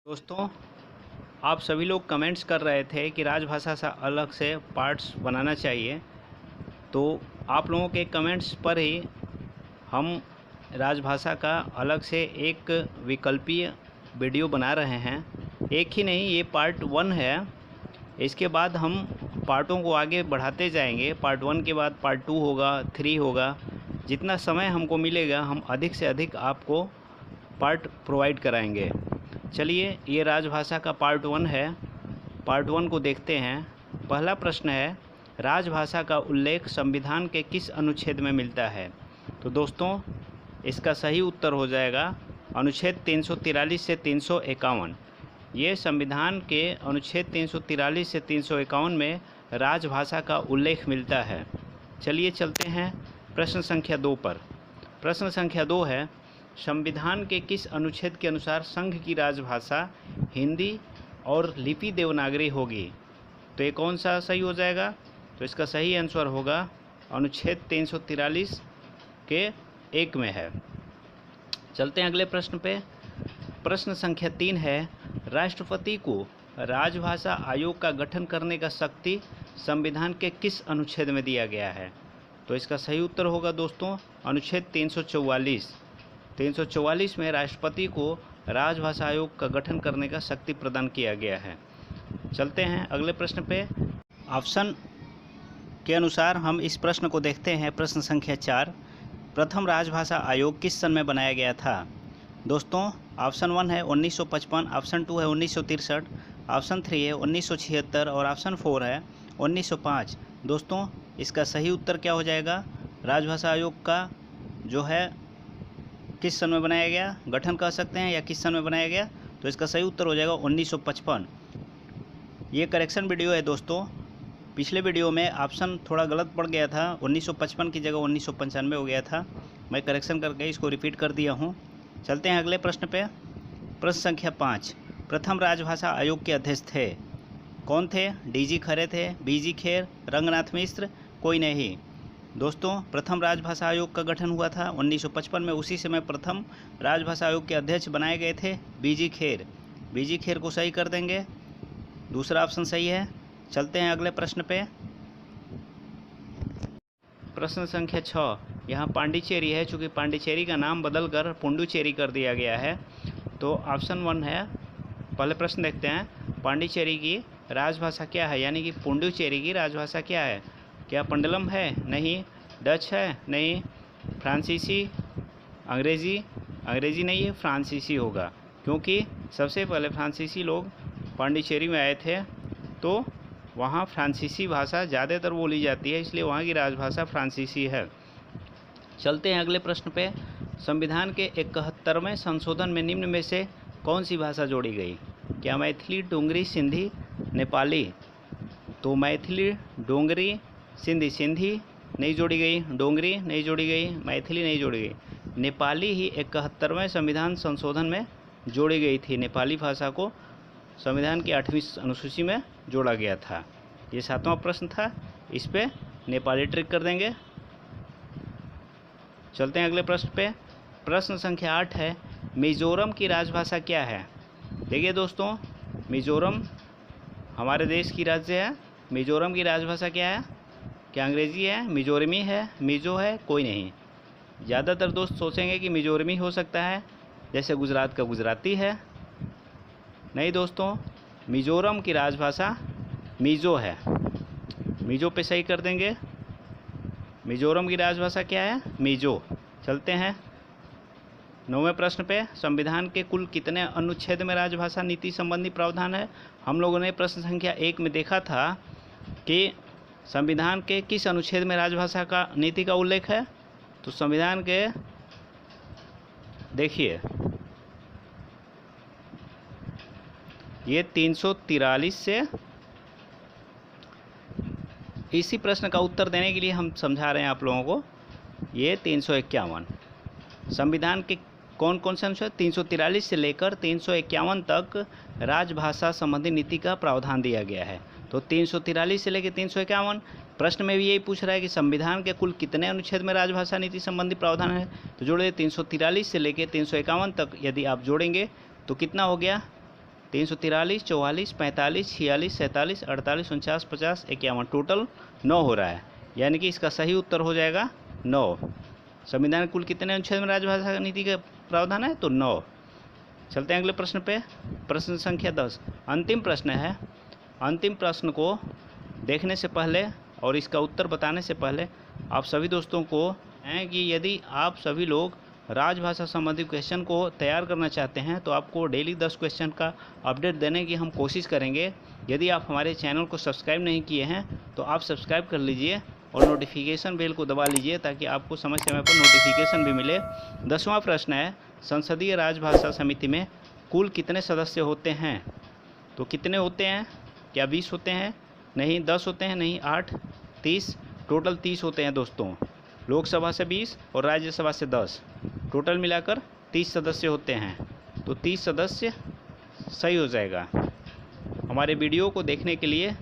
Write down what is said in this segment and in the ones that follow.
दोस्तों, आप सभी लोग कमेंट्स कर रहे थे कि राजभाषा से अलग से पार्ट्स बनाना चाहिए। तो आप लोगों के कमेंट्स पर ही हम राजभाषा का अलग से एक विकल्पीय वीडियो बना रहे हैं। एक ही नहीं, ये पार्ट 1 है। इसके बाद हम पार्टों को आगे बढ़ाते जाएंगे। पार्ट 1 के बाद पार्ट 2 होगा, 3 होगा। जितना समय हमको मिलेगा हम अधिक से अधिक आपको पार्ट प्रोवाइड कराएंगे। चलिए, ये राजभाषा का पार्ट 1 है। पार्ट 1 को देखते हैं। पहला प्रश्न है, राजभाषा का उल्लेख संविधान के किस अनुच्छेद में मिलता है? तो दोस्तों, इसका सही उत्तर हो जाएगा अनुच्छेद 343 से 351। ये संविधान के अनुच्छेद 343 से 351 में राजभाषा का उल्लेख मिलता है। चलिए चलते हैं प्रश्न संख्या 2 पर। प्रश्न संख्या 2 है, संविधान के किस अनुच्छेद के अनुसार संघ की राजभाषा हिंदी और लिपि देवनागरी होगी? तो ये कौन सा सही हो जाएगा? तो इसका सही आंसर होगा अनुच्छेद 343 के 1 में है। चलते हैं अगले प्रश्न पे। प्रश्न संख्या 3 है, राष्ट्रपति को राजभाषा आयोग का गठन करने का शक्ति संविधान के किस अनुच्छेद में दिया गया है? तो इसका सही उत्तर होगा दोस्तों अनुच्छेद 344। 344 में राष्ट्रपति को राजभाषा आयोग का गठन करने का शक्ति प्रदान किया गया है। चलते हैं अगले प्रश्न पे। ऑप्शन के अनुसार हम इस प्रश्न को देखते हैं। प्रश्न संख्या 4, प्रथम राजभाषा आयोग किस सन में बनाया गया था? दोस्तों, ऑप्शन 1 है 1955, ऑप्शन 2 है 1963, ऑप्शन 3 है 1976 और ऑप्शन 4 है 1905। दोस्तों, इसका सही उत्तर क्या हो जाएगा? राजभाषा आयोग का जो है किस सन में बनाया गया, गठन कर सकते हैं या किस सन में बनाया गया? तो इसका सही उत्तर हो जाएगा 1955। ये करेक्शन वीडियो है दोस्तों। पिछले वीडियो में ऑप्शन थोड़ा गलत पड़ गया था, 1955 की जगह 1995 हो गया था। मैं करेक्शन करके इसको रिपीट कर दिया हूँ। चलते हैं अगले प्रश्न पे। प्रश्न संख्या 5, प्रथम राजभाषा आयोग के अध्यक्ष थे? कौन थे? DG खरे थे, BG खेर, रंगनाथ मिश्र, कोई नहीं? दोस्तों, प्रथम राजभाषा आयोग का गठन हुआ था 1955 में। उसी समय प्रथम राजभाषा आयोग के अध्यक्ष बनाए गए थे BG खेर। BG खेर को सही कर देंगे, दूसरा ऑप्शन सही है। चलते हैं अगले प्रश्न पे। प्रश्न संख्या 6, यहाँ पांडिचेरी है। चूँकि पांडिचेरी का नाम बदलकर पुडुचेरी कर दिया गया है, तो ऑप्शन 1 है। पहले प्रश्न देखते हैं, पांडिचेरी की राजभाषा क्या है? यानी कि पुडुचेरी की राजभाषा क्या है? क्या पंडलम है? नहीं। डच है? नहीं। फ्रांसीसी? अंग्रेज़ी नहीं है, फ्रांसीसी होगा। क्योंकि सबसे पहले फ्रांसीसी लोग पांडिचेरी में आए थे, तो वहाँ फ्रांसीसी भाषा ज़्यादातर बोली जाती है, इसलिए वहाँ की राजभाषा फ्रांसीसी है। चलते हैं अगले प्रश्न पे। संविधान के 71वें संशोधन में निम्न में से कौन सी भाषा जोड़ी गई? क्या मैथिली, डोगरी, सिंधी, नेपाली? तो मैथिली, डोगरी, सिंधी नहीं जोड़ी गई, डोगरी नहीं जोड़ी गई, मैथिली नहीं जोड़ी गई। नेपाली ही 71वें संविधान संशोधन में जोड़ी गई थी। नेपाली भाषा को संविधान की 8वीं अनुसूची में जोड़ा गया था। ये 7वां प्रश्न था, इस पे नेपाली ट्रिक कर देंगे। चलते हैं अगले प्रश्न पे। प्रश्न संख्या 8 है, मिजोरम की राजभाषा क्या है? देखिए दोस्तों, मिजोरम हमारे देश की राज्य है। मिजोरम की राजभाषा क्या है? क्या अंग्रेज़ी है, मिजोरमी है, मिजो है? कोई नहीं। ज़्यादातर दोस्त सोचेंगे कि मिजोरमी हो सकता है, जैसे गुजरात का गुजराती है। नहीं दोस्तों, मिजोरम की राजभाषा मिजो है। मिजो पे सही कर देंगे। मिजोरम की राजभाषा क्या है? मिजो। चलते हैं 9वें प्रश्न पे। संविधान के कुल कितने अनुच्छेद में राजभाषा नीति संबंधी प्रावधान है? हम लोगों ने प्रश्न संख्या 1 में देखा था कि संविधान के किस अनुच्छेद में राजभाषा का नीति का उल्लेख है। तो संविधान के देखिए, ये 343 से, इसी प्रश्न का उत्तर देने के लिए हम समझा रहे हैं आप लोगों को। ये 351 संविधान के कौन कौन से अनुच्छेद? 343 से लेकर 351 तक राजभाषा संबंधी नीति का प्रावधान दिया गया है। तो 343 से लेकर 351 प्रश्न में भी यही पूछ रहा है कि संविधान के कुल कितने अनुच्छेद में राजभाषा नीति संबंधी प्रावधान है। तो जोड़े 343 से लेकर 351 तक यदि आप जोड़ेंगे तो कितना हो गया? 343, 44, 45, 46, 47, 48, 49, 50, 51, टोटल 9 हो रहा है। यानी कि इसका सही उत्तर हो जाएगा 9। संविधान कुल कितने अनुच्छेद में राजभाषा नीति का प्रावधान है? तो 9। चलते हैं अगले प्रश्न पे। प्रश्न संख्या 10 अंतिम प्रश्न है। अंतिम प्रश्न को देखने से पहले और इसका उत्तर बताने से पहले आप सभी दोस्तों को है कि यदि आप सभी लोग राजभाषा संबंधी क्वेश्चन को तैयार करना चाहते हैं तो आपको डेली 10 क्वेश्चन का अपडेट देने की हम कोशिश करेंगे। यदि आप हमारे चैनल को सब्सक्राइब नहीं किए हैं तो आप सब्सक्राइब कर लीजिए और नोटिफिकेशन बेल को दबा लीजिए ताकि आपको समय समय पर नोटिफिकेशन भी मिले। 10वां प्रश्न है संसदीय राजभाषा समिति में कुल कितने सदस्य होते हैं? तो कितने होते हैं? क्या 20 होते हैं? नहीं। 10 होते हैं? नहीं। 8, 30, टोटल 30 होते हैं दोस्तों। लोकसभा से 20 और राज्यसभा से 10, टोटल मिलाकर 30 सदस्य होते हैं। तो 30 सदस्य सही हो जाएगा। हमारे वीडियो को देखने के लिए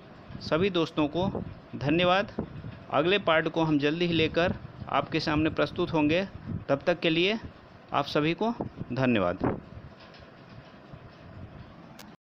सभी दोस्तों को धन्यवाद। अगले पार्ट को हम जल्दी ही लेकर आपके सामने प्रस्तुत होंगे। तब तक के लिए आप सभी को धन्यवाद।